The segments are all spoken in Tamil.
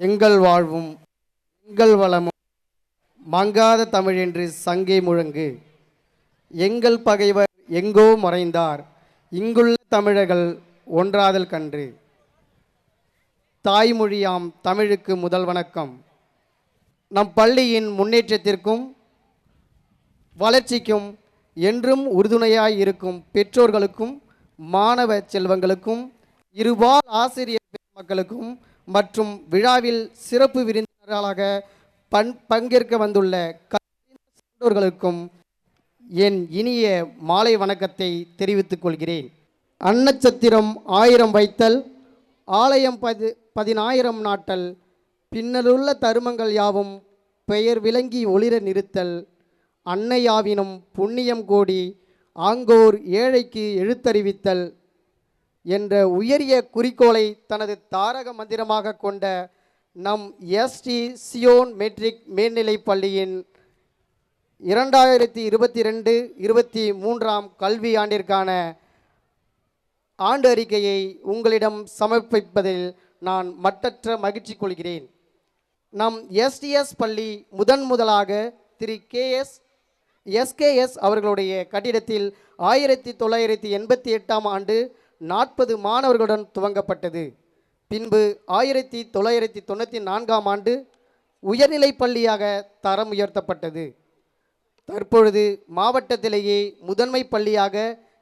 எங்கள் வாழ்வும் எங்கள் வளமும் மங்காத தமிழ் என்று சங்கே முழங்கு. எங்கள் பகைவர் எங்கோ மறைந்தார், இங்குள்ள தமிழர்கள் ஒன்றாதல் கன்று. தாய்மொழியாம் தமிழுக்கு முதல் வணக்கம். நம் பள்ளியின் முன்னேற்றத்திற்கும் வளர்ச்சிக்கும் என்றும் உறுதுணையாய் இருக்கும் பெற்றோர்களுக்கும் மாணவ செல்வங்களுக்கும் இருபால் ஆசிரியர் மக்களுக்கும் மற்றும் விழாவில் சிறப்பு விருந்தினர்களாக பங்கேற்க வந்துள்ள சான்றோர்களுக்கும் என் இனிய மாலை வணக்கத்தை தெரிவித்துக் கொள்கிறேன். அன்னச்சத்திரம் 1000 வைத்தல், ஆலயம் 10,000 நாட்டல், பின்னலுள்ள தருமங்கள் யாவும் பெயர் விளங்கி ஒளிர நிறுத்தல், அன்னையாவினும் புண்ணியம் கோடி ஆங்கோர் ஏழைக்கு எழுத்தறிவித்தல் என்ற உயரிய குறிக்கோளை தனது தாரக மந்திரமாக கொண்ட நம் எஸ்டி சியோன் மெட்ரிக் மேல்நிலைப் பள்ளியின் 2022-23 கல்வி ஆண்டிற்கான ஆண்டு அறிக்கையை உங்களிடம் சமர்ப்பிப்பதில் நான் மட்டற்ற மகிழ்ச்சி கொள்கிறேன். நம் எஸ்டிஎஸ் பள்ளி முதலாக திரு எஸ்கேஎஸ் அவர்களுடைய கட்டிடத்தில் 1988 ஆண்டு 40 மாணவர்களுடன் துவங்கப்பட்டது. பின்பு 1994 ஆண்டு உயர்நிலைப் பள்ளியாக தரம் உயர்த்தப்பட்டது. தற்பொழுது மாவட்டத்திலேயே முதன்மை பள்ளியாக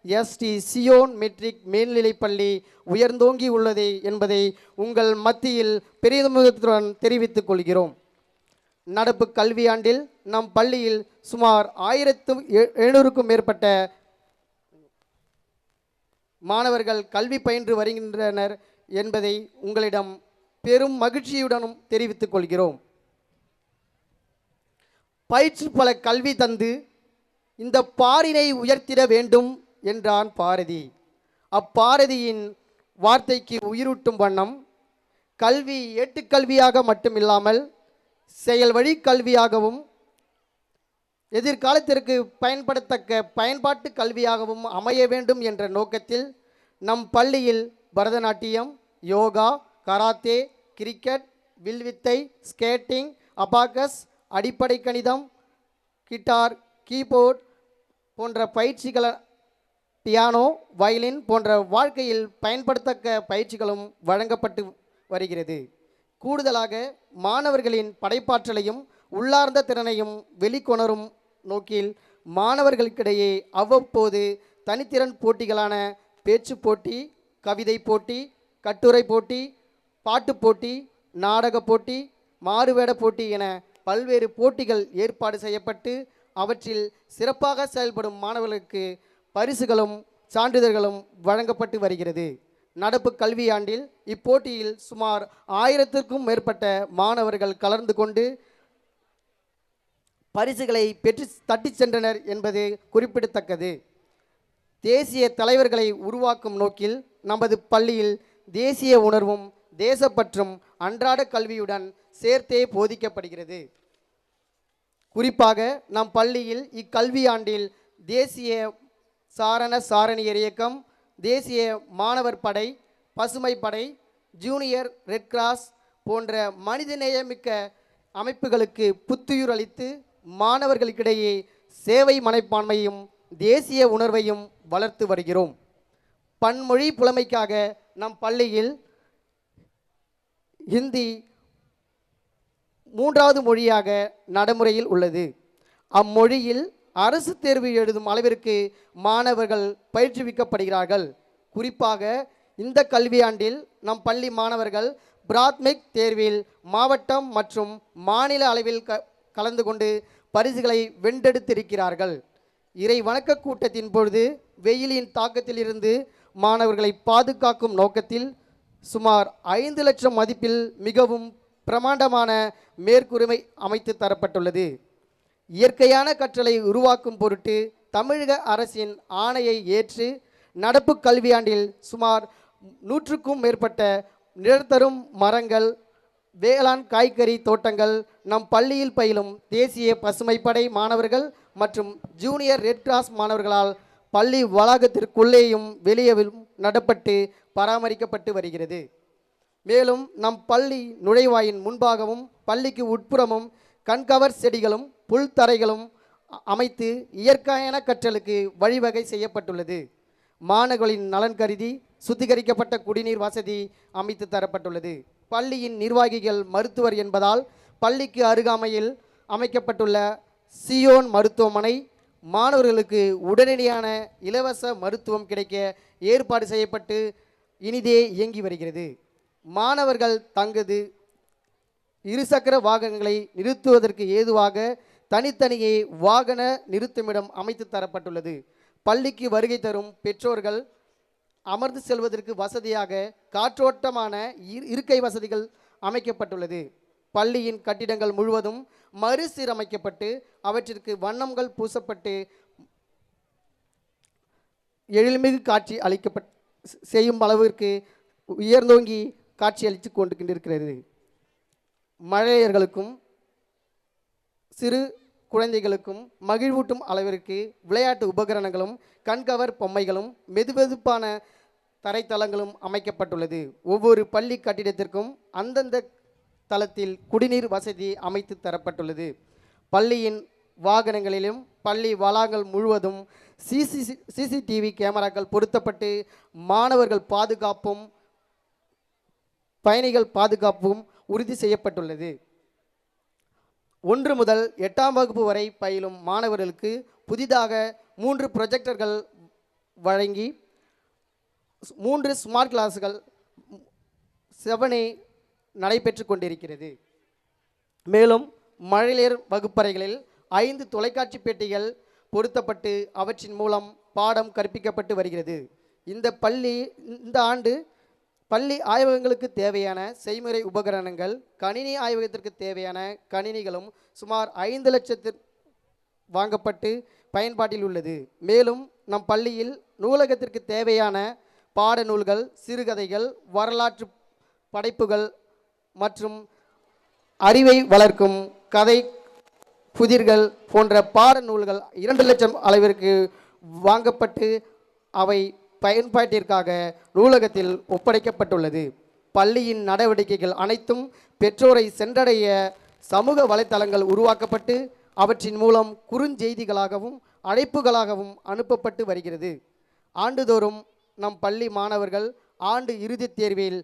எஸ்டி சியோன் மெட்ரிக் மேல்நிலைப் பள்ளி உயர்ந்தோங்கி உள்ளது என்பதை உங்கள் மத்தியில் பெருமிதத்துடன் தெரிவித்துக் கொள்கிறோம். நடப்பு கல்வியாண்டில் நம் பள்ளியில் சுமார் 1700க்கும் மேற்பட்ட மாணவர்கள் கல்வி பயின்று வருகின்றனர் என்பதை உங்களிடம் பெரும் மகிழ்ச்சியுடனும் தெரிவித்துக் கொள்கிறோம். பயிற்று பல கல்வி தந்து இந்த பாரினை உயர்த்திட வேண்டும் என்றான் பாரதி. அப்பாரதியின் வார்த்தைக்கு உயிரூட்டும் வண்ணம் கல்வி ஏட்டுக்கல்வியாக மட்டுமில்லாமல் செயல் வழி கல்வியாகவும் எதிர்காலத்திற்கு பயன்படத்தக்க பயன்பாட்டு கல்வியாகவும் அமைய வேண்டும் என்ற நோக்கத்தில் நம் பள்ளியில் பரதநாட்டியம், யோகா, கராத்தே, கிரிக்கெட், வில்வித்தை, ஸ்கேட்டிங், அபாகஸ், அடிப்படை கணிதம், கிட்டார், கீபோர்ட் போன்ற பயிற்சிகள், பியானோ, வயலின் போன்ற வாழ்க்கையில் பயன்படுத்தக்க பயிற்சிகளும் வழங்கப்பட்டு வருகிறது. கூடுதலாக மாணவர்களின் படைப்பாற்றலையும் உள்ளார்ந்த திறனையும் வெளிக்கொணரும் நோக்கில் மாணவர்களுக்கிடையே அவ்வப்போது தனித்திறன் போட்டிகளான பேச்சு போட்டி, கவிதை போட்டி, கட்டுரை போட்டி, பாட்டு போட்டி, நாடக போட்டி, மாறுவேட போட்டி என பல்வேறு போட்டிகள் ஏற்பாடு செய்யப்பட்டு அவற்றில் சிறப்பாக செயல்படும் மாணவர்களுக்கு பரிசுகளும் சான்றிதழ்களும் வழங்கப்பட்டு வருகிறது. நடப்பு கல்வியாண்டில் இப்போட்டியில் சுமார் 1000க்கும் மேற்பட்ட மாணவர்கள் கலந்து கொண்டு பரிசுகளை பெற்று தட்டி சென்றனர் என்பது குறிப்பிடத்தக்கது. தேசிய தலைவர்களை உருவாக்கும் நோக்கில் நமது பள்ளியில் தேசிய உணர்வும் தேசப்பற்றும் அன்றாட கல்வியுடன் சேர்த்தே போதிக்கப்படுகிறது. குறிப்பாக நம் பள்ளியில் இக்கல்வியாண்டில் தேசிய சாரணியர் இயக்கம், தேசிய மாணவர் படை, பசுமை படை, ஜூனியர் ரெட் கிராஸ் போன்ற மனிதநேயமிக்க அமைப்புகளுக்கு புத்துயிர் அளித்து மாணவர்களுக்கிடையே சேவை மனப்பான்மையும் தேசிய உணர்வையும் வளர்த்து வருகிறோம். பன்மொழி புலமைக்காக நம் பள்ளியில் ஹிந்தி 3வது மொழியாக நடைமுறையில் உள்ளது. அம்மொழியில் அரசு தேர்வு எழுதும் அளவிற்கு மாணவர்கள் பயிற்றுவிக்கப்படுகிறார்கள். குறிப்பாக இந்த கல்வியாண்டில் நம் பள்ளி மாணவர்கள் பிராத்மிக் தேர்வில் மாவட்டம் மற்றும் மாநில அளவில் கலந்து கொண்டு பரிசுகளை வென்றெடுத்திருக்கிறார்கள். இறை வணக்க கூட்டத்தின் பொழுது வெயிலின் தாக்கத்திலிருந்து மாணவர்களை பாதுகாக்கும் நோக்கத்தில் சுமார் 5 லட்சம் மதிப்பில் மிகவும் பிரமாண்டமான மேற்கூரை அமைத்து தரப்பட்டுள்ளது. இயற்கையான கற்றலை உருவாக்கும் பொருட்டு தமிழக அரசின் ஆணையை ஏற்று நடப்பு கல்வியாண்டில் சுமார் 100க்கும் மேற்பட்ட நிழற்தரும் மரங்கள், வேளாண் காய்கறி தோட்டங்கள் நம் பள்ளியில் பயிலும் தேசிய பசுமைப்படை மாணவர்கள் மற்றும் ஜூனியர் ரெட் கிராஸ் மாணவர்களால் பள்ளி வளாகத்திற்குள்ளேயும் வெளியேயும் நடப்பட்டு பராமரிக்கப்பட்டு வருகிறது. மேலும் நம் பள்ளி நுழைவாயின் முன்பாகவும் பள்ளிக்கு உட்புறமும் கண்கவர் செடிகளும் புல்தரைகளும் அமைத்து இயற்கையான கற்றலுக்கு வழிவகை செய்யப்பட்டுள்ளது. மாணவர்களின் நலன் கருதி சுத்திகரிக்கப்பட்ட குடிநீர் வசதி அமைத்து தரப்பட்டுள்ளது. பள்ளியின் நிர்வாகிகள் மருத்துவர் என்பதால் பள்ளிக்கு அருகாமையில் அமைக்கப்பட்டுள்ள சியோன் மருத்துவமனை மாணவர்களுக்கு உடனடியான இலவச மருத்துவம் கிடைக்க ஏற்பாடு செய்யப்பட்டு இனிதே இயங்கி வருகிறது. மாணவர்கள் தங்கது இருசக்கர வாகனங்களை நிறுத்துவதற்கு ஏதுவாக தனித்தனியே வாகன நிறுத்துமிடம் அமைத்து தரப்பட்டுள்ளது. பள்ளிக்கு வருகை தரும் பெற்றோர்கள் அமர்ந்து செல்வதற்கு வசதியாக காற்றோட்டமான இருக்கை வசதிகள் அமைக்கப்பட்டுள்ளது. பள்ளியின் கட்டிடங்கள் முழுவதும் மறுசீரமைக்கப்பட்டு அவற்றிற்கு வண்ணங்கள் பூசப்பட்டு எழில்மிகு காட்சி அளிக்கப்பட்டு செய்யும் அளவிற்கு உயர்ந்தோங்கி காட்சி அளித்து கொண்டிருக்கிறது. மழலையர்களுக்கும் சிறு குழந்தைகளுக்கும் மகிழ்வூட்டும் அளவிற்கு விளையாட்டு உபகரணங்களும் கண்கவர் பொம்மைகளும் மெதுவெதுப்பான தரைத்தளங்களும் அமைக்கப்பட்டுள்ளது. ஒவ்வொரு பள்ளி கட்டிடத்திற்கும் அந்தந்த தளத்தில் குடிநீர் வசதி அமைத்து தரப்பட்டுள்ளது. பள்ளியின் வாகனங்களிலும் பள்ளி வளாகங்கள் முழுவதும் சிசிடிவி கேமராக்கள் பொருத்தப்பட்டு மாணவர்கள் பாதுகாப்பும் பயணிகள் பாதுகாப்பும் உறுதி செய்யப்பட்டுள்ளது. 1 முதல் 8ஆம் வகுப்பு வரை பயிலும் மாணவர்களுக்கு புதிதாக 3 ப்ரொஜெக்டர்கள் வழங்கி 3 ஸ்மார்ட் கிளாஸுகள் 7 நடைபெற்று கொண்டிருக்கிறது. மேலும் மழலையர் வகுப்பறைகளில் 5 தொலைக்காட்சி பெட்டிகள் பொருத்தப்பட்டு அவற்றின் மூலம் பாடம் கற்பிக்கப்பட்டு வருகிறது. இந்த ஆண்டு பள்ளி ஆய்வகங்களுக்கு தேவையான செய்முறை உபகரணங்கள் கணினி ஆய்வகத்திற்கு தேவையான கணினிகளும் சுமார் 5 லட்சத்தில் வாங்கப்பட்டு பயன்பாட்டில் உள்ளது. மேலும் நம் பள்ளியில் நூலகத்திற்கு தேவையான பாடநூல்கள், சிறுகதைகள், வரலாற்று படைப்புகள் மற்றும் அறிவை வளர்க்கும் கதை புதிர்கள் போன்ற பாடநூல்கள் 2 லட்சம் அளவிற்கு வாங்கப்பட்டு அவை பயன்பாட்டிற்காக நூலகத்தில் ஒப்படைக்கப்பட்டுள்ளது. பள்ளியின் நடவடிக்கைகள் அனைத்தும் பெற்றோரை சென்றடைய சமூக வலைத்தளங்கள் உருவாக்கப்பட்டு அவற்றின் மூலம் குறுஞ்செய்திகளாகவும் அழைப்புகளாகவும் அனுப்பப்பட்டு வருகிறது. ஆண்டுதோறும் நம் பள்ளி மாணவர்கள் ஆண்டு இறுதித் தேர்வில்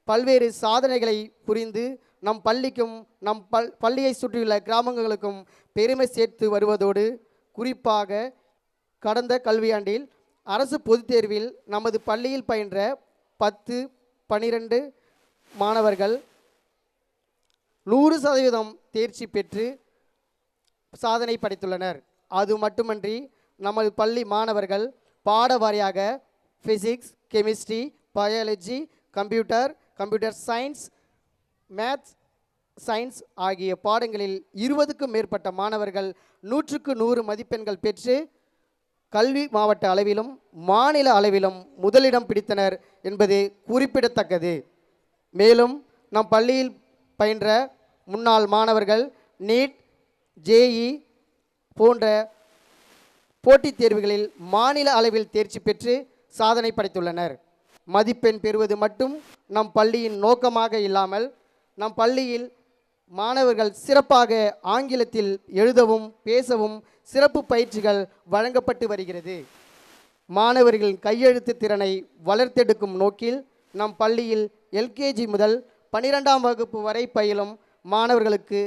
பல்வேறு சாதனைகளை புரிந்து நம் பள்ளிக்கும் நம் பள்ளியை சுற்றியுள்ள கிராமங்களுக்கும் பெருமை சேர்த்து வருவதோடு குறிப்பாக கடந்த கல்வியாண்டில் அரசு பொதுத் தேர்வில் நமது பள்ளியில் பயின்ற 10, 12 மாணவர்கள் 100% தேர்ச்சி பெற்று சாதனை படைத்துள்ளனர். அது மட்டுமன்றி நமது பள்ளி மாணவர்கள் பாட வாரியாக physics, chemistry, biology, computer science, maths science ஆகிய பாடங்களில் 20க்கும் மேற்பட்ட மாணவர்கள் 100க்கு 100 மதிப்பெண்கள் பெற்று கல்வி மாவட்ட அளவிலும் மாநில அளவிலும் முதலிடம் பிடித்தனர் என்பது குறிப்பிடத்தக்கது. மேலும் நம் பள்ளியில் பயின்ற முன்னாள் மாணவர்கள் நீட், ஜேஇ போன்ற போட்டித் தேர்வுகளில் மாநில அளவில் தேர்ச்சி பெற்று சாதனை படைத்துள்ளனர். மதிப்பெண் பெறுவது மட்டும் நம் பள்ளியின் நோக்கமாக இல்லாமல் நம் பள்ளியில் மாணவர்கள் சிறப்பாக ஆங்கிலத்தில் எழுதவும் பேசவும் சிறப்பு பயிற்சிகள் வழங்கப்பட்டு வருகிறது. மாணவர்களின் கையெழுத்து திறனை வளர்த்தெடுக்கும் நோக்கில் நம் பள்ளியில் எல்கேஜி முதல் 12ஆம் வகுப்பு வரை பயிலும் மாணவர்களுக்கு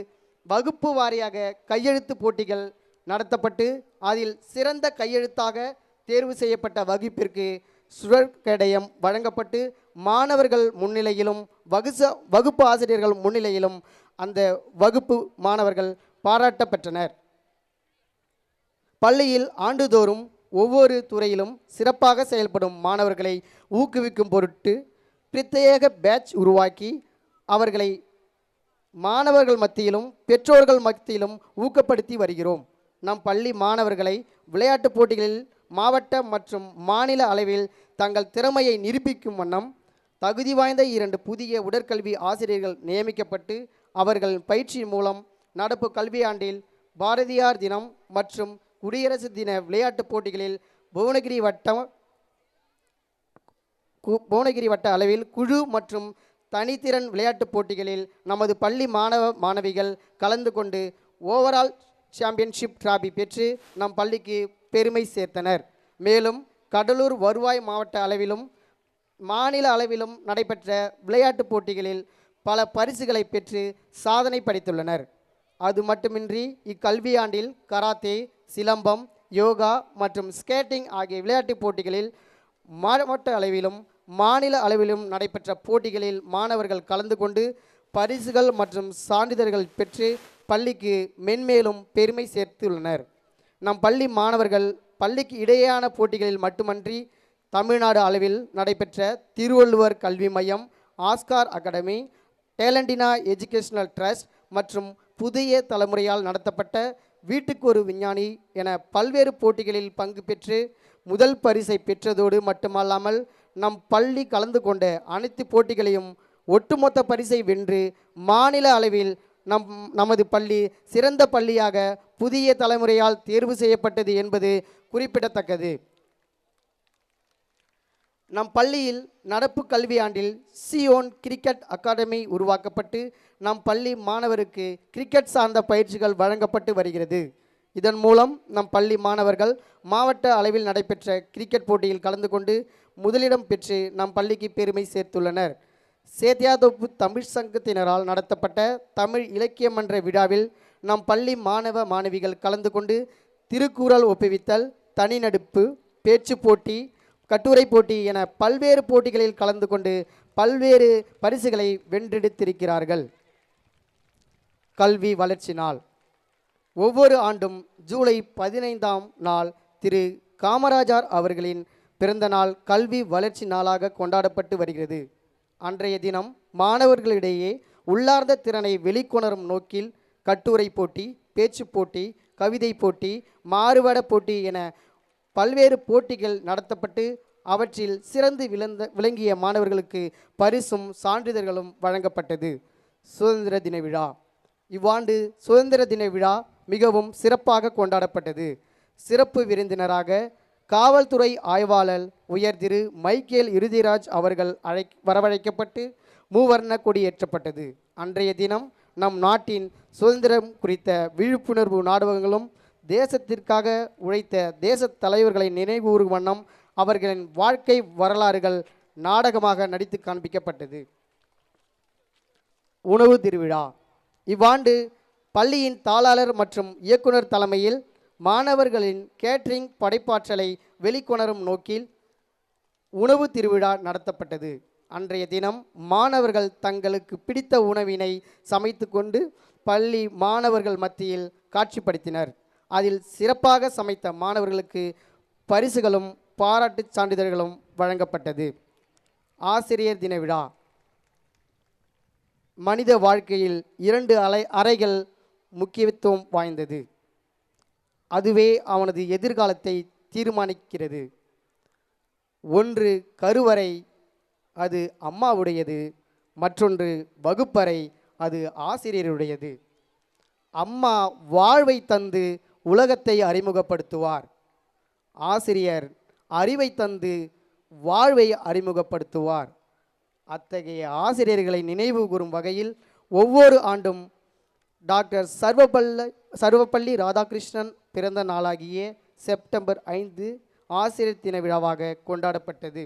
வகுப்பு வாரியாக கையெழுத்து போட்டிகள் நடத்தப்பட்டு அதில் சிறந்த கையெழுத்தாக தேர்வு செய்யப்பட்ட வகுப்பிற்கு சுழற்கடயம் வழங்கப்பட்டு மாணவர்கள் முன்னிலையிலும் வகுப்பு ஆசிரியர்கள் முன்னிலையிலும் அந்த வகுப்பு மாணவர்கள் பாராட்ட பெற்றனர். பள்ளியில் ஆண்டுதோறும் ஒவ்வொரு துறையிலும் சிறப்பாக செயல்படும் மாணவர்களை ஊக்குவிக்கும் பொருட்டு பிரத்யேக பேட்ச் உருவாக்கி அவர்களை மாணவர்கள் மத்தியிலும் பெற்றோர்கள் மத்தியிலும் ஊக்கப்படுத்தி வருகிறோம். நம் பள்ளி மாணவர்களை விளையாட்டுப் போட்டிகளில் மாவட்ட மற்றும் மாநில அளவில் தங்கள் திறமையை நிரூபிக்கும் வண்ணம் தகுதி வாய்ந்த 2 புதிய உடற்கல்வி ஆசிரியர்கள் நியமிக்கப்பட்டு அவர்கள் பயிற்சி மூலம் நடப்பு கல்வியாண்டில் பாரதியார் தினம் மற்றும் குடியரசு தின விளையாட்டுப் போட்டிகளில் புவனகிரி வட்ட அளவில் குழு மற்றும் தனித்திறன் விளையாட்டுப் போட்டிகளில் நமது பள்ளி மாணவ மாணவிகள் கலந்து கொண்டு ஓவரால் சாம்பியன்ஷிப் டிராபி பெற்று நம் பள்ளிக்கு பெருமை சேர்த்தனர். மேலும் கடலூர் வருவாய் மாவட்ட அளவிலும் மாநில அளவிலும் நடைபெற்ற விளையாட்டுப் போட்டிகளில் பல பரிசுகளை பெற்று சாதனை படைத்துள்ளனர். அது மட்டுமின்றி இக்கல்வியாண்டில் கராத்தே, சிலம்பம், யோகா மற்றும் ஸ்கேட்டிங் ஆகிய விளையாட்டுப் போட்டிகளில் மாவட்ட அளவிலும் மாநில அளவிலும் நடைபெற்ற போட்டிகளில் மாணவர்கள் கலந்து கொண்டு பரிசுகள் மற்றும் சான்றிதழ்கள் பெற்று பள்ளிக்கு மென்மேலும் பெருமை சேர்த்துள்ளனர். நம் பள்ளி மாணவர்கள் பள்ளிக்கு இடையேயான போட்டிகளில் மட்டுமன்றி தமிழ்நாடு அளவில் நடைபெற்ற திருவள்ளுவர் கல்வி மையம், ஆஸ்கார் அகாடமி, டேலண்டினா எஜுகேஷனல் ட்ரஸ்ட் மற்றும் புதிய தலைமுறையால் நடத்தப்பட்ட வீட்டுக்கு ஒரு விஞ்ஞானி என பல்வேறு போட்டிகளில் பங்கு பெற்று முதல் பரிசை பெற்றதோடு மட்டுமல்லாமல் நம் பள்ளி கலந்து கொண்ட அனைத்து போட்டிகளையும் ஒட்டுமொத்த பரிசை வென்று மாநில அளவில் நமது பள்ளி சிறந்த பள்ளியாக புதிய தலைமுறையால் தேர்வு செய்யப்பட்டது என்பது குறிப்பிடத்தக்கது. நம் பள்ளியில் நடப்பு கல்வியாண்டில் சியோன் கிரிக்கெட் அகாடமி உருவாக்கப்பட்டு நம் பள்ளி மாணவருக்கு கிரிக்கெட் சார்ந்த பயிற்சிகள் வழங்கப்பட்டு வருகிறது. இதன் மூலம் நம் பள்ளி மாணவர்கள் மாவட்ட அளவில் நடைபெற்ற கிரிக்கெட் போட்டியில் கலந்து கொண்டு முதலிடம் பெற்று நம் பள்ளிக்கு பெருமை சேர்த்துள்ளனர். சேத்தியாதோப்பு தமிழ் சங்கத்தினரால் நடத்தப்பட்ட தமிழ் இலக்கிய மன்ற விழாவில் நம் பள்ளி மாணவ மாணவிகள் கலந்து கொண்டு திருக்குறள் ஒப்புவித்தல், தனிநடுப்பு, பேச்சு போட்டி, கட்டுரை போட்டி என பல்வேறு போட்டிகளில் கலந்து கொண்டு பல்வேறு பரிசுகளை வென்றெடுத்திருக்கிறார்கள். கல்வி வளர்ச்சி நாள் ஒவ்வொரு ஆண்டும் ஜூலை 15ஆம் நாள் திரு காமராஜர் அவர்களின் பிறந்த நாள் கல்வி வளர்ச்சி நாளாக கொண்டாடப்பட்டு வருகிறது. அன்றைய தினம் மாணவர்களிடையே உள்ளார்ந்த திறனை வெளிக்கொணரும் நோக்கில் கட்டுரை போட்டி, பேச்சு போட்டி, கவிதை போட்டி, மாறுவேட போட்டி என பல்வேறு போட்டிகள் நடத்தப்பட்டு அவற்றில் சிறந்து விளங்கிய மாணவர்களுக்கு பரிசும் சான்றிதழ்களும் வழங்கப்பட்டது. சுதந்திர தின விழா இவ்வாண்டு சுதந்திர தின விழா மிகவும் சிறப்பாக கொண்டாடப்பட்டது. சிறப்பு விருந்தினராக காவல்துறை ஆய்வாளர் உயர் திரு மைக்கேல் இறுதிராஜ் அவர்கள் வரவழைக்கப்பட்டு மூவர்ண கொடியேற்றப்பட்டது. அன்றைய தினம் நம் நாட்டின் சுதந்திரம் குறித்த விழிப்புணர்வு நாடகங்களும் தேசத்திற்காக உழைத்த தேச தலைவர்களை நினைவுகூரும் வண்ணம் அவர்களின் வாழ்க்கை வரலாறுகள் நாடகமாக நடித்து காண்பிக்கப்பட்டது. உணவு திருவிழா இவ்வாண்டு பள்ளியின் தாளாளர் மற்றும் இயக்குனர் தலைமையில் மாணவர்களின் கேட்டரிங் படைப்பாற்றலை வெளிக்கொணரும் நோக்கில் உணவு திருவிழா நடத்தப்பட்டது. அன்றைய தினம் மாணவர்கள் தங்களுக்கு பிடித்த உணவினை சமைத்து கொண்டு பள்ளி மாணவர்கள் மத்தியில் காட்சிப்படுத்தினர். அதில் சிறப்பாக சமைத்த மாணவர்களுக்கு பரிசுகளும் பாராட்டுச் சான்றிதழ்களும் வழங்கப்பட்டது. ஆசிரியர் தின விழா மனித வாழ்க்கையில் 2 அறைகள் முக்கியத்துவம் வாய்ந்தது. அதுவே அவனது எதிர்காலத்தை தீர்மானிக்கிறது. ஒன்று கருவறை, அது அம்மாவுடையது. மற்றொன்று வகுப்பறை, அது ஆசிரியருடையது. அம்மா வாழ்வை தந்து உலகத்தை அறிமுகப்படுத்துவார். ஆசிரியர் அறிவை தந்து வாழ்வை அறிமுகப்படுத்துவார். அத்தகைய ஆசிரியர்களை நினைவு கூறும் வகையில் ஒவ்வொரு ஆண்டும் டாக்டர் சர்வப்பள்ளி ராதாகிருஷ்ணன் பிறந்த நாளாகிய செப்டம்பர் 5 ஆசிரியர் தின விழாவாக கொண்டாடப்பட்டது.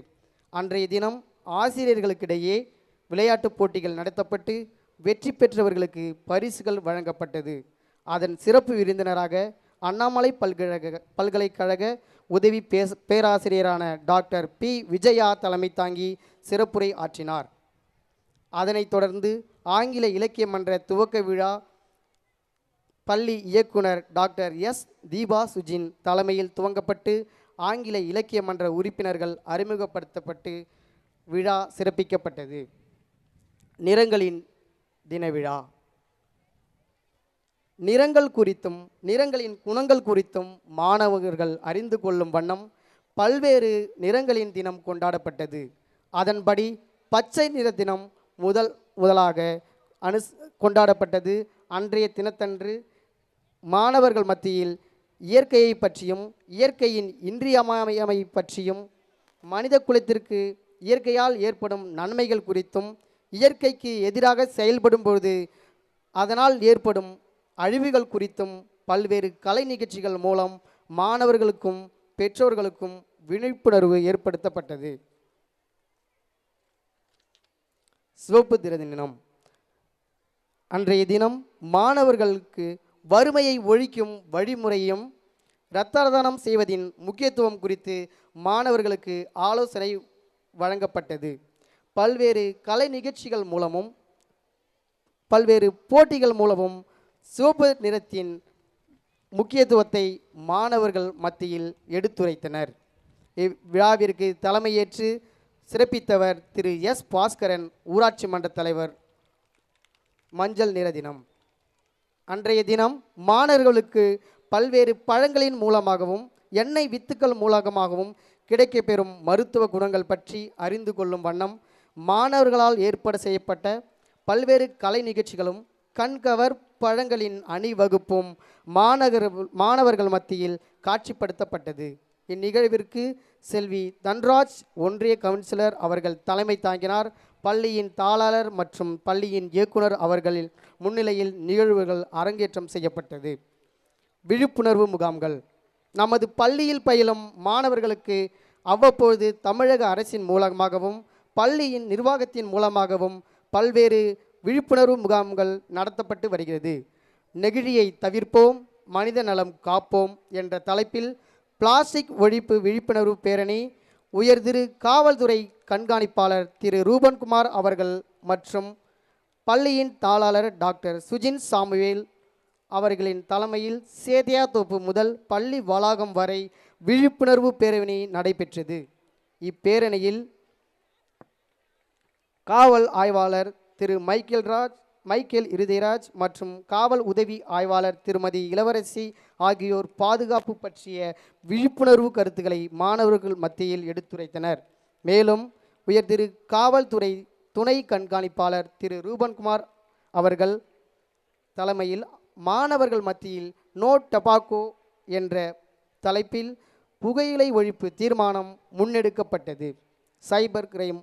அன்றைய தினம் ஆசிரியர்களுக்கிடையே விளையாட்டுப் போட்டிகள் நடத்தப்பட்டு வெற்றி பெற்றவர்களுக்கு பரிசுகள் வழங்கப்பட்டது. அதன் சிறப்பு விருந்தினராக அண்ணாமலை பல்கலைக்கழக உதவி பேராசிரியரான டாக்டர் பி. விஜயா தலைமை தாங்கி சிறப்புரை ஆற்றினார். அதனைத் தொடர்ந்து ஆங்கில இலக்கிய மன்ற துவக்க விழா பள்ளி இயக்குனர் டாக்டர் எஸ். தீபா சுஜின் தலைமையில் துவங்கப்பட்டு ஆங்கில இலக்கிய மன்ற உறுப்பினர்கள் அறிமுகப்படுத்தப்பட்டு விழா சிறப்பிக்கப்பட்டது. நிறங்களின் தின விழா நிறங்கள் குறித்தும் நிறங்களின் குணங்கள் குறித்தும் மாணவர்கள் அறிந்து கொள்ளும் வண்ணம் பல்வேறு நிறங்களின் தினம் கொண்டாடப்பட்டது. அதன்படி பச்சை நிற தினம் முதலாக கொண்டாடப்பட்டது. அன்றைய தினத்தன்று மாணவர்கள் மத்தியில் இயற்கையை பற்றியும் இயற்கையின் இன்றியமையாமை பற்றியும் மனித குலத்திற்கு இயற்கையால் ஏற்படும் நன்மைகள் குறித்தும் இயற்கைக்கு எதிராக செயல்படும் பொழுது அதனால் ஏற்படும் அழிவுகள் குறித்தும் பல்வேறு கலை நிகழ்ச்சிகள் மூலம் மாணவர்களுக்கும் பெற்றோர்களுக்கும் விழிப்புணர்வு ஏற்படுத்தப்பட்டது. சிவப்பு தினம். அன்றைய தினம் மாணவர்களுக்கு வறுமையை ஒழிக்கும் வழிமுறையும் இரத்த தானம் செய்வதின் முக்கியத்துவம் குறித்து மாணவர்களுக்கு ஆலோசனை வழங்கப்பட்டது. பல்வேறு கலை நிகழ்ச்சிகள் மூலமும் பல்வேறு போட்டிகள் மூலமும் சிவப்பு நிறத்தின் முக்கியத்துவத்தை மாணவர்கள் மத்தியில் எடுத்துரைத்தனர். இவ்விழாவிற்கு தலைமையேற்று சிறப்பித்தவர் திரு எஸ் பாஸ்கரன், ஊராட்சி மன்ற தலைவர். மஞ்சள் நிற தினம். அன்றைய தினம் மாணவர்களுக்கு பல்வேறு பழங்களின் மூலமாகவும் எண்ணெய் வித்துக்கள் மூலமாகவும் கிடைக்கப்பெறும் மருத்துவ குணங்கள் பற்றி அறிந்து கொள்ளும் வண்ணம் மாணவர்களால் ஏற்பாடு செய்யப்பட்ட பல்வேறு கலை நிகழ்ச்சிகளும் கண்கவர் பழங்களின் அணிவகுப்பும் மாணவர்கள் மத்தியில் காட்சிப்படுத்தப்பட்டது. இந்நிகழ்விற்கு செல்வி தன்ராஜ் ஒன்றிய கவுன்சிலர் அவர்கள் தலைமை தாங்கினார். பள்ளியின் தாளாளர் மற்றும் பள்ளியின் இயக்குனர் அவர்களின் முன்னிலையில் நிகழ்வுகள் அரங்கேற்றம் செய்யப்பட்டது. விழிப்புணர்வு முகாம்கள். நமது பள்ளியில் பயிலும் மாணவர்களுக்கு அவ்வப்பொழுது தமிழக அரசின் மூலமாகவும் பள்ளியின் நிர்வாகத்தின் மூலமாகவும் பல்வேறு விழிப்புணர்வு முகாம்கள் நடத்தப்பட்டு வருகிறது. நெகிழியை தவிர்ப்போம், மனித நலம் காப்போம் என்ற தலைப்பில் பிளாஸ்டிக் ஒழிப்பு விழிப்புணர்வு பேரணி உயர்திரு காவல்துறை கண்காணிப்பாளர் திரு ரூபன்குமார் அவர்கள் மற்றும் பள்ளியின் தாளாளர் டாக்டர் சுஜின் சாமுவேல் அவர்களின் தலைமையில் சேதியாத்தோப்பு முதல் பள்ளி வளாகம் வரை விழிப்புணர்வு பேரணி நடைபெற்றது. இப்பேரணியில் காவல் ஆய்வாளர் திரு மைக்கேல் இருதயராஜ் மற்றும் காவல் உதவி ஆய்வாளர் திருமதி இளவரசி ஆகியோர் பாதுகாப்பு பற்றிய விழிப்புணர்வு கருத்துக்களை மாணவர்கள் மத்தியில் எடுத்துரைத்தனர். மேலும் உயர்திரு காவல்துறை துணை கண்காணிப்பாளர் திரு ரூபன்குமார் அவர்கள் தலைமையில் மாணவர்கள் மத்தியில் நோ டபாக்கோ என்ற தலைப்பில் புகையிலை ஒழிப்பு தீர்மானம் முன்னெடுக்கப்பட்டது. சைபர் கிரைம்,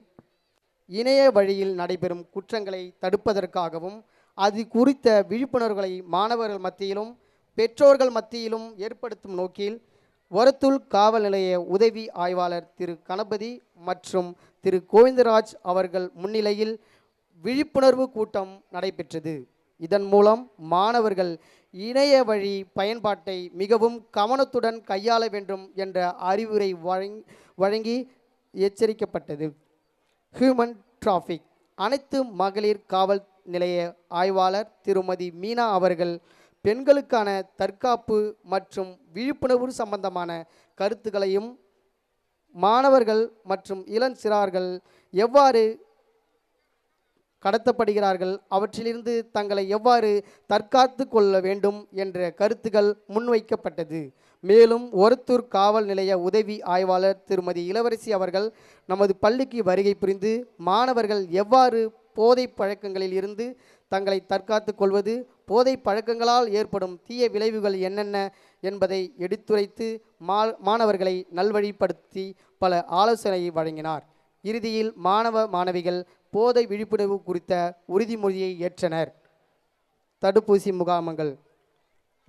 இணைய வழியில் நடைபெறும் குற்றங்களை தடுப்பதற்காகவும் அது குறித்த விழிப்புணர்வுகளை மாணவர்கள் மத்தியிலும் பெற்றோர்கள் மத்தியிலும் ஏற்படுத்தும் நோக்கில் ஒரத்தூர் காவல் நிலைய உதவி ஆய்வாளர் திரு கணபதி மற்றும் திரு கோவிந்தராஜ் அவர்கள் முன்னிலையில் விழிப்புணர்வு கூட்டம் நடைபெற்றது. இதன் மூலம் மாணவர்கள் இணைய வழி பயன்பாட்டை மிகவும் கவனத்துடன் கையாள வேண்டும் என்ற அறிவுரை வழங்கி எச்சரிக்கப்பட்டது. Human traffic. அனைத்து மகளிர் காவல் நிலைய ஆய்வாளர் திருமதி மீனா அவர்கள் பெண்களுக்கான தற்காப்பு மற்றும் விழிப்புணர்வு சம்பந்தமான கருத்துக்களையும் மாணவர்கள் மற்றும் இளஞ்சிறார்கள் எவ்வாறு கடத்தப்படுகிறார்கள், அவற்றிலிருந்து தங்களை எவ்வாறு தற்காத்து கொள்ள வேண்டும் என்ற கருத்துக்கள் முன்வைக்கப்பட்டது. மேலும் ஒரத்தூர் காவல் நிலைய உதவி ஆய்வாளர் திருமதி இளவரசி அவர்கள் நமது பள்ளிக்கு வருகை புரிந்து மாணவர்கள் எவ்வாறு போதை பழக்கங்களில் இருந்து தங்களை தற்காத்து கொள்வது, போதை பழக்கங்களால் ஏற்படும் தீய விளைவுகள் என்னென்ன என்பதை எடுத்துரைத்து மாணவர்களை நல்வழிப்படுத்தி பல ஆலோசனை வழங்கினார். இறுதியில் மாணவிகள் போதை விழிப்புணர்வு குறித்த உறுதிமொழியை ஏற்றனர். தடுப்பூசி முகாம்கள்.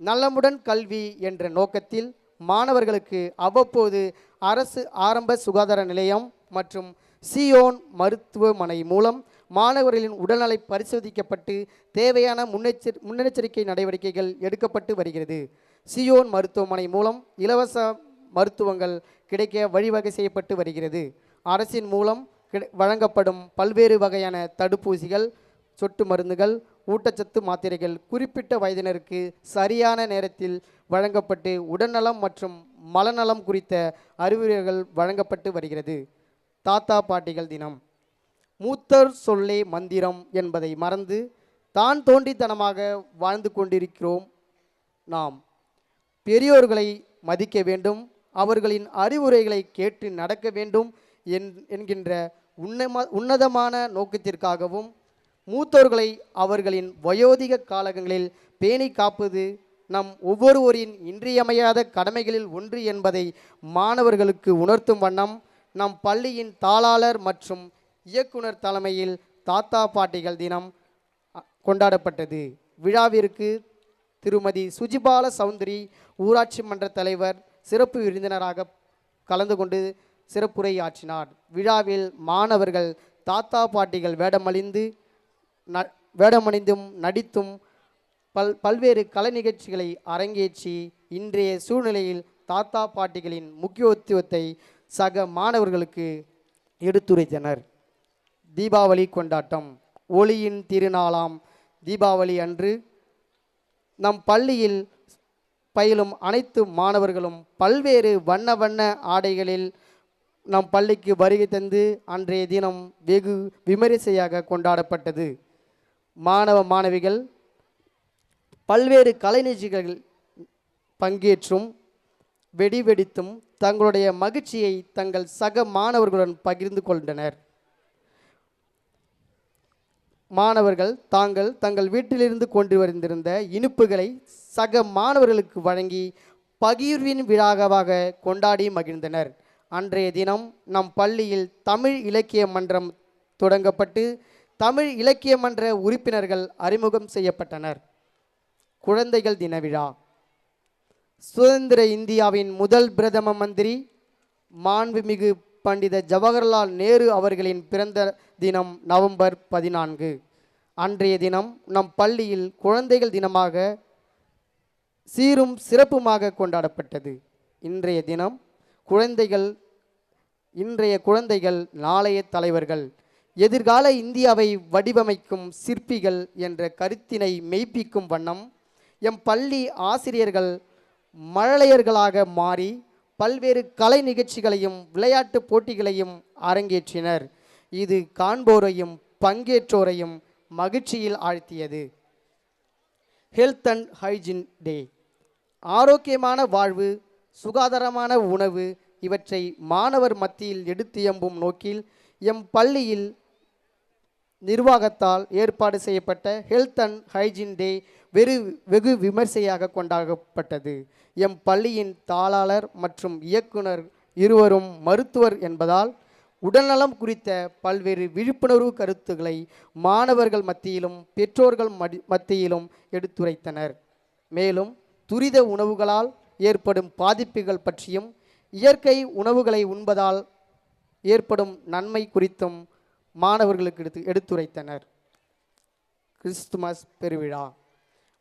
நலமுடன் கல்வி என்ற நோக்கத்தில் மாணவர்களுக்கு அவ்வப்போது அரசு ஆரம்ப சுகாதார நிலையம் மற்றும் சியோன் மருத்துவமனை மூலம் மாணவர்களின் உடல்நலை பரிசோதிக்கப்பட்டு தேவையான முன்னெச்சரிக்கை நடவடிக்கைகள் எடுக்கப்பட்டு வருகிறது. சியோன் மருத்துவமனை மூலம் இலவச மருத்துவங்கள் கிடைக்க வழிவகை செய்யப்பட்டு வருகிறது. அரசின் மூலம் வழங்கப்படும் பல்வேறு வகையான தடுப்பூசிகள், சொட்டு மருந்துகள், ஊட்டச்சத்து மாத்திரைகள் குறிப்பிட்ட வயதினருக்கு சரியான நேரத்தில் வழங்கப்பட்டு உடல்நலம் மற்றும் மலநலம் குறித்த அறிவுரைகள் வழங்கப்பட்டு வருகிறது. தாத்தா பாட்டிகள் தினம். மூத்தர் சொல்லே மந்திரம் என்பதை மறந்து தான் தோன்றித்தனமாக வாழ்ந்து கொண்டிருக்கிறோம். நாம் பெரியோர்களை மதிக்க வேண்டும், அவர்களின் அறிவுரைகளை கேட்டு நடக்க வேண்டும் என்கின்ற உன்னதமான நோக்கத்திற்காகவும் மூத்தோர்களை அவர்களின் வயோதிக காலங்களில் பேணி காப்பது நம் ஒவ்வொருவரின் இன்றியமையாத கடமைகளில் ஒன்று என்பதை மாணவர்களுக்கு உணர்த்தும் வண்ணம் நம் பள்ளியின் தாளாளர் மற்றும் இயக்குனர் தலைமையில் தாத்தா பாட்டிகள் தினம் கொண்டாடப்பட்டது. விழாவிற்கு திருமதி சுஜிபால சௌந்தரி ஊராட்சி மன்ற தலைவர் சிறப்பு விருந்தினராக கலந்து கொண்டு சிறப்புரையாற்றினார். விழாவில் மாணவர்கள் தாத்தா பாட்டிகள் வேடமணிந்தும் நடித்தும் பல்வேறு கலை நிகழ்ச்சிகளை அரங்கேற்றி இன்றைய சூழ்நிலையில் தாத்தா பாட்டிகளின் முக்கியத்துவத்தை சக மாணவர்களுக்கு எடுத்துரைத்தனர். தீபாவளி கொண்டாட்டம். ஒளியின் திருநாளாம் தீபாவளி அன்று நம் பள்ளியில் பயிலும் அனைத்து மாணவர்களும் பல்வேறு வண்ண வண்ண ஆடைகளில் நம் பள்ளிக்கு வருகை தந்து அன்றைய தினம் வெகு விமரிசையாக கொண்டாடப்பட்டது. மாணவ மாணவிகள் பல்வேறு கலை நிகழ்ச்சிகளில் பங்கேற்றும் வெடிவெடித்தும் தங்களுடைய மகிழ்ச்சியை தங்கள் சக மாணவர்களுடன் பகிர்ந்து கொண்டனர். மாணவர்கள் தங்கள் வீட்டிலிருந்து கொண்டு வந்திருந்த இனிப்புகளை சக மாணவர்களுக்கு வழங்கி பகிர்வின் விழாவாக கொண்டாடி மகிழ்ந்தனர். அன்றைய தினம் நம் பள்ளியில் தமிழ் இலக்கிய மன்றம் தொடங்கப்பட்டு தமிழ் இலக்கிய மன்ற உறுப்பினர்கள் அறிமுகம் செய்யப்பட்டனர். குழந்தைகள் தின விழா. சுதந்திர இந்தியாவின் முதல் பிரதம மந்திரி மாண்புமிகு பண்டித ஜவஹர்லால் நேரு அவர்களின் பிறந்த தினம் நவம்பர் 14. அன்றைய தினம் நம் பள்ளியில் குழந்தைகள் தினமாக சீரும் சிறப்புமாக கொண்டாடப்பட்டது. இன்றைய குழந்தைகள் நாளைய தலைவர்கள், எதிர்கால இந்தியாவை வடிவமைக்கும் சிற்பிகள் என்ற கருத்தினை மெய்ப்பிக்கும் வண்ணம் எம் பள்ளி ஆசிரியர்கள் மழலையர்களாக மாறி பல்வேறு கலை நிகழ்ச்சிகளையும் விளையாட்டு போட்டிகளையும் அரங்கேற்றினர். இது காண்போரையும் பங்கேற்றோரையும் மகிழ்ச்சியில் ஆழ்த்தியது. Health and hygiene day. ஆரோக்கியமான வாழ்வு, சுகாதாரமான உணவு இவற்றை மாணவர் மத்தியில் எடுத்தியம்பும் நோக்கில் எம் பள்ளியில் நிர்வாகத்தால் ஏற்பாடு செய்யப்பட்ட ஹெல்த் அண்ட் ஹைஜீன் டே வெகு விமர்சையாக கொண்டாடப்பட்டது. எம் பள்ளியின் தாளாளர் மற்றும் இயக்குனர் இருவரும் மருத்துவர் என்பதால் உடல்நலம் குறித்த பல்வேறு விழிப்புணர்வு கருத்துக்களை மாணவர்கள் மத்தியிலும் பெற்றோர்கள் மத்தியிலும் எடுத்துரைத்தனர். மேலும் துரித உணவுகளால் ஏற்படும் பாதிப்புகள் பற்றியும் இயற்கை உணவுகளை உண்பதால் ஏற்படும் நன்மை குறித்தும் மாணவர்களுக்கு எடுத்துரைத்தனர். கிறிஸ்துமஸ் பெருவிழா.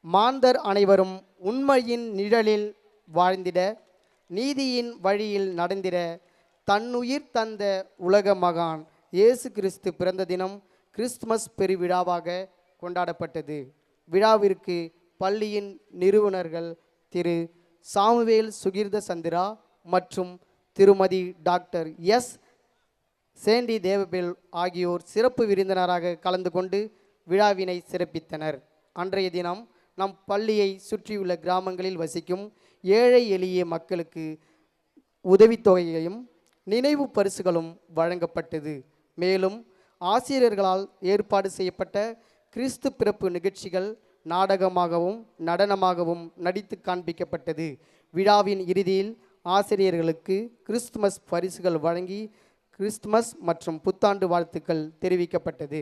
மாந்தர் அனைவரும் உண்மையின் நிழலில் வாழ்ந்திட, நீதியின் வழியில் நடந்திட தன்னுயிர் தந்த உலக மகான் இயேசு கிறிஸ்து பிறந்த தினம் கிறிஸ்துமஸ் பெருவிழாவாக கொண்டாடப்பட்டது. விழாவிற்கு பள்ளியின் நிறுவனர்கள் திரு சாமுவேல் சுகீர்த சந்திரா மற்றும் திருமதி டாக்டர் எஸ் சேண்டி தேவபேல் ஆகியோர் சிறப்பு விருந்தினராக கலந்து கொண்டு விழாவினை சிறப்பித்தனர். அன்றைய தினம் நம் பள்ளியை சுற்றியுள்ள கிராமங்களில் வசிக்கும் ஏழை எளிய மக்களுக்கு உதவித்தொகையையும் நினைவு பரிசுகளும் வழங்கப்பட்டது. மேலும் ஆசிரியர்களால் ஏற்பாடு செய்யப்பட்ட கிறிஸ்து பிறப்பு நிகழ்ச்சிகள் நாடகமாகவும் நடனமாகவும் நடித்து காண்பிக்கப்பட்டது. விழாவின் இறுதியில் ஆசிரியர்களுக்கு கிறிஸ்துமஸ் பரிசுகள் வழங்கி கிறிஸ்துமஸ் மற்றும் புத்தாண்டு வாழ்த்துக்கள் தெரிவிக்கப்பட்டது.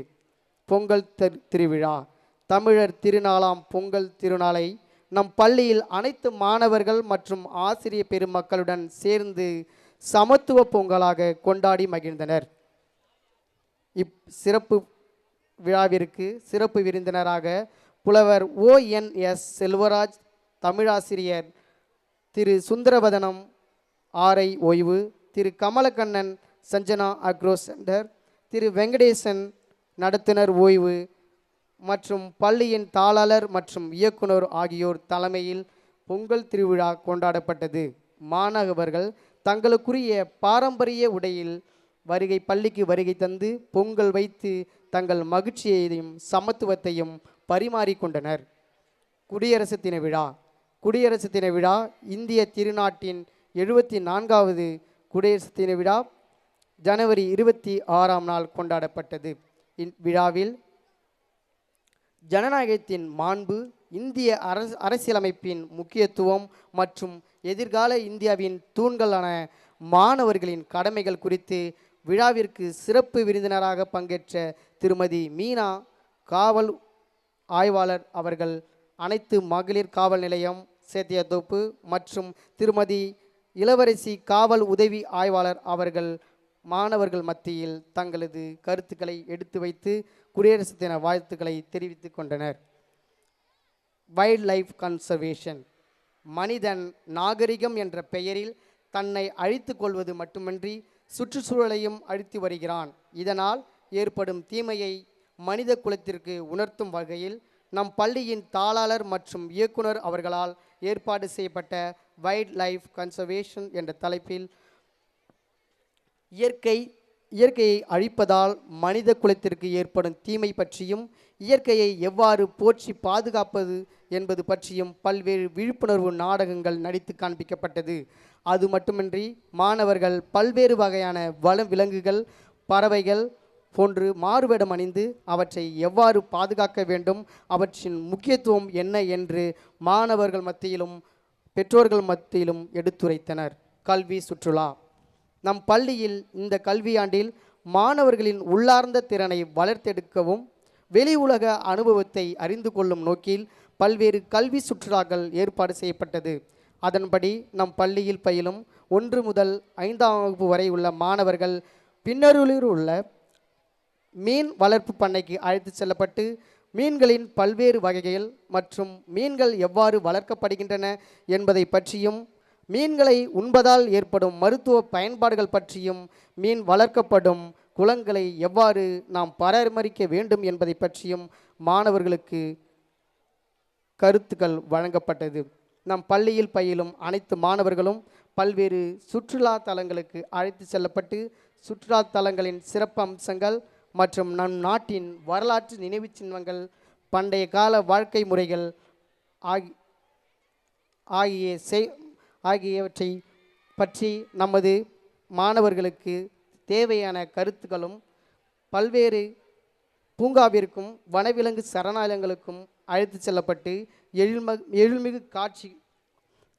பொங்கல் திருவிழா. தமிழர் திருநாளாம் பொங்கல் திருநாளை நம் பள்ளியில் அனைத்து மாணவர்கள் மற்றும் ஆசிரிய பெருமக்களுடன் சேர்ந்து சமத்துவ பொங்கலாக கொண்டாடி மகிழ்ந்தனர். சிறப்பு விழாவிற்கு சிறப்பு விருந்தினராக புலவர் ONS செல்வராஜ், தமிழாசிரியர் திரு சுந்தரவதனம் ஆரை ஓய்வு, திரு கமலக்கண்ணன் சஞ்சனா அக்ரோ சென்டர், திரு வெங்கடேசன் நடத்துனர் ஓய்வு மற்றும் பள்ளியின் தாளாளர் மற்றும் இயக்குனர் ஆகியோர் தலைமையில் பொங்கல் திருவிழா கொண்டாடப்பட்டது. மாணவர்கள் தங்களுக்குரிய பாரம்பரிய உடையில் பள்ளிக்கு வருகை தந்து பொங்கல் வைத்து தங்கள் மகிழ்ச்சியையும் சமத்துவத்தையும் பரிமாறிக்கொண்டனர். குடியரசு தின விழா. குடியரசு தின விழா இந்திய திருநாட்டின் 74வது குடியரசு தின விழா ஜனவரி 26ஆம் நாள் கொண்டாடப்பட்டது. இவ்விழாவில் ஜனநாயகத்தின் மாண்பு, இந்திய அரசியலமைப்பின் முக்கியத்துவம் மற்றும் எதிர்கால இந்தியாவின் தூண்களான மாணவர்களின் கடமைகள் குறித்து விழாவிற்கு சிறப்பு விருந்தினராக பங்கேற்ற திருமதி மீனா காவல் ஆய்வாளர் அவர்கள், அனைத்து மகளிர் காவல் நிலையம் சேத்தியத்தோப்பு மற்றும் திருமதி இளவரசி காவல் உதவி ஆய்வாளர் அவர்கள் மாணவர்கள் மத்தியில் தங்களது கருத்துக்களை எடுத்து வைத்து குடியரசு தின வாழ்த்துக்களை தெரிவித்துக் கொண்டனர். Wild life conservation. மனிதன் நாகரிகம் என்ற பெயரில் தன்னை அழித்து கொள்வது மட்டுமின்றி சுற்றுச்சூழலையும் அழித்து வருகிறான். இதனால் ஏற்படும் தீமையை மனித குலத்திற்கு உணர்த்தும் வகையில் நம் பள்ளியின் தாளாளர் மற்றும் இயக்குனர் அவர்களால் ஏற்பாடு செய்யப்பட்ட வைல்ட் லைஃப் கன்சர்வேஷன் என்ற தலைப்பில் இயற்கையை அழிப்பதால் மனித குலத்திற்கு ஏற்படும் தீமை பற்றியும் இயற்கையை எவ்வாறு போற்றி பாதுகாப்பது என்பது பற்றியும் பல்வேறு விழிப்புணர்வு நாடகங்கள் நடித்து காண்பிக்கப்பட்டது. அது மட்டுமின்றி மாணவர்கள் பல்வேறு வகையான விலங்குகள், பறவைகள் போன்று மாறுவேடம் அணிந்து அவற்றை எவ்வாறு பாதுகாக்க வேண்டும், அவற்றின் முக்கியத்துவம் என்ன என்று மாணவர்கள் மத்தியிலும் பெற்றோர்கள் மத்தியிலும் எடுத்துரைத்தனர். கல்வி சுற்றுலா. நம் பள்ளியில் இந்த கல்வியாண்டில் மாணவர்களின் உள்ளார்ந்த திறனை வளர்த்தெடுக்கவும் வெளி உலக அனுபவத்தை அறிந்து கொள்ளும் நோக்கில் பல்வேறு கல்வி சுற்றுலாக்கள் ஏற்பாடு செய்யப்பட்டது. அதன்படி நம் பள்ளியில் பயிலும் 1 முதல் 5ஆம் வகுப்பு வரை உள்ள மாணவர்கள் பின்னருளில் உள்ள மீன் வளர்ப்பு பண்ணைக்கு அழைத்து செல்லப்பட்டு மீன்களின் பல்வேறு வகைகள் மற்றும் மீன்கள் எவ்வாறு வளர்க்கப்படுகின்றன என்பதை பற்றியும், மீன்களை உண்பதால் ஏற்படும் மருத்துவ பயன்பாடுகள் பற்றியும், மீன் வளர்க்கப்படும் குளங்களை எவ்வாறு நாம் பராமரிக்க வேண்டும் என்பதை பற்றியும் மாணவர்களுக்கு கருத்துக்கள் வழங்கப்பட்டது. நம் பள்ளியில் பயிலும் அனைத்து மாணவர்களும் பல்வேறு சுற்றுலா தலங்களுக்கு அழைத்து செல்லப்பட்டு சுற்றுலா தலங்களின் சிறப்பு அம்சங்கள் மற்றும் நம் நாட்டின் வரலாற்று நினைவு சின்னங்கள், பண்டைய கால வாழ்க்கை முறைகள் ஆகியவற்றை பற்றி நமது மாணவர்களுக்கு தேவையான கருத்துக்களும் பல்வேறு பூங்காவிற்கும் வனவிலங்கு சரணாலயங்களுக்கும் அழைத்து செல்லப்பட்டு எழில்மிகு காட்சி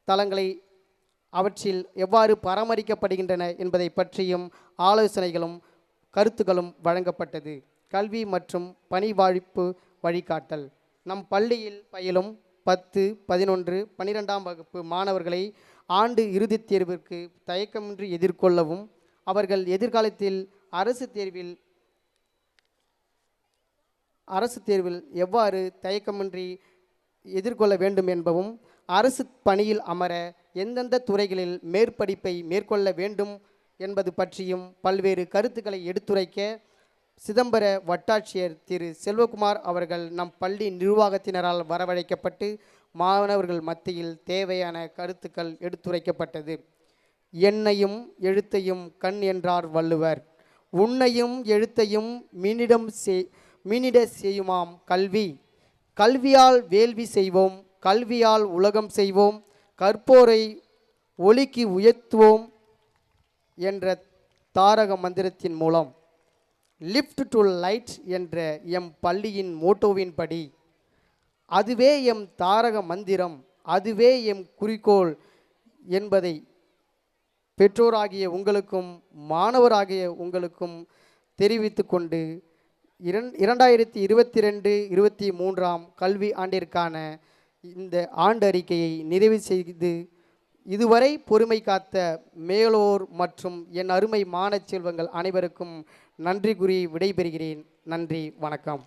தலங்களை அவற்றில் எவ்வாறு பராமரிக்கப்படுகின்றன என்பதை பற்றியும் ஆலோசனைகளும் கருத்துக்களும் வழங்கப்பட்டது. கல்வி மற்றும் பணிவாழ்ப்பு வழிகாட்டல். நம் பள்ளியில் பயிலும் 10, 11, 12ஆம் வகுப்பு மாணவர்களை ஆண்டு இறுதித் தேர்விற்கு தயக்கமின்றி எதிர்கொள்ளவும், அவர்கள் எதிர்காலத்தில் அரசு தேர்வில் எவ்வாறு தயக்கமின்றி எதிர்கொள்ள வேண்டும் என்பவும், அரசு பணியில் அமர எந்தெந்த துறைகளில் மேற்படிப்பை மேற்கொள்ள வேண்டும் என்பது பற்றியும் பல்வேறு கருத்துக்களை எடுத்துரைக்க சிதம்பர வட்டாட்சியர் திரு செல்வகுமார் அவர்கள் நம் பள்ளி நிர்வாகத்தினரால் வரவழைக்கப்பட்டு மாணவர்கள் மத்தியில் தேவையான கருத்துக்கள் எடுத்துரைக்கப்பட்டது. எண்ணையும் எழுத்தையும் கண் என்றார் வள்ளுவர். உன்னையும் எழுத்தையும் மீனிட செய்யுமாம் கல்வி. கல்வியால் வேள்வி செய்வோம், கல்வியால் உலகம் செய்வோம், கற்போரை ஒளிக்கு உயர்த்துவோம் என்ற தாரக மந்திரத்தின் மூலம் லிஃப்ட் டு லைட் என்ற எம் பள்ளியின் மோட்டோவின்படி அதுவே எம் தாரக மந்திரம், அதுவே எம் குறிக்கோள் என்பதை பெற்றோராகிய உங்களுக்கும் மாணவராகிய உங்களுக்கும் தெரிவித்து கொண்டு 2022-23ஆம் கல்வி ஆண்டிற்கான இந்த ஆண்டு அறிக்கையை நிறைவு செய்து இதுவரை பொறுமை காத்த மேலோர் மற்றும் என் அருமை மாணவ செல்வங்கள் அனைவருக்கும் நன்றி கூறி விடைபெறுகிறேன். நன்றி, வணக்கம்.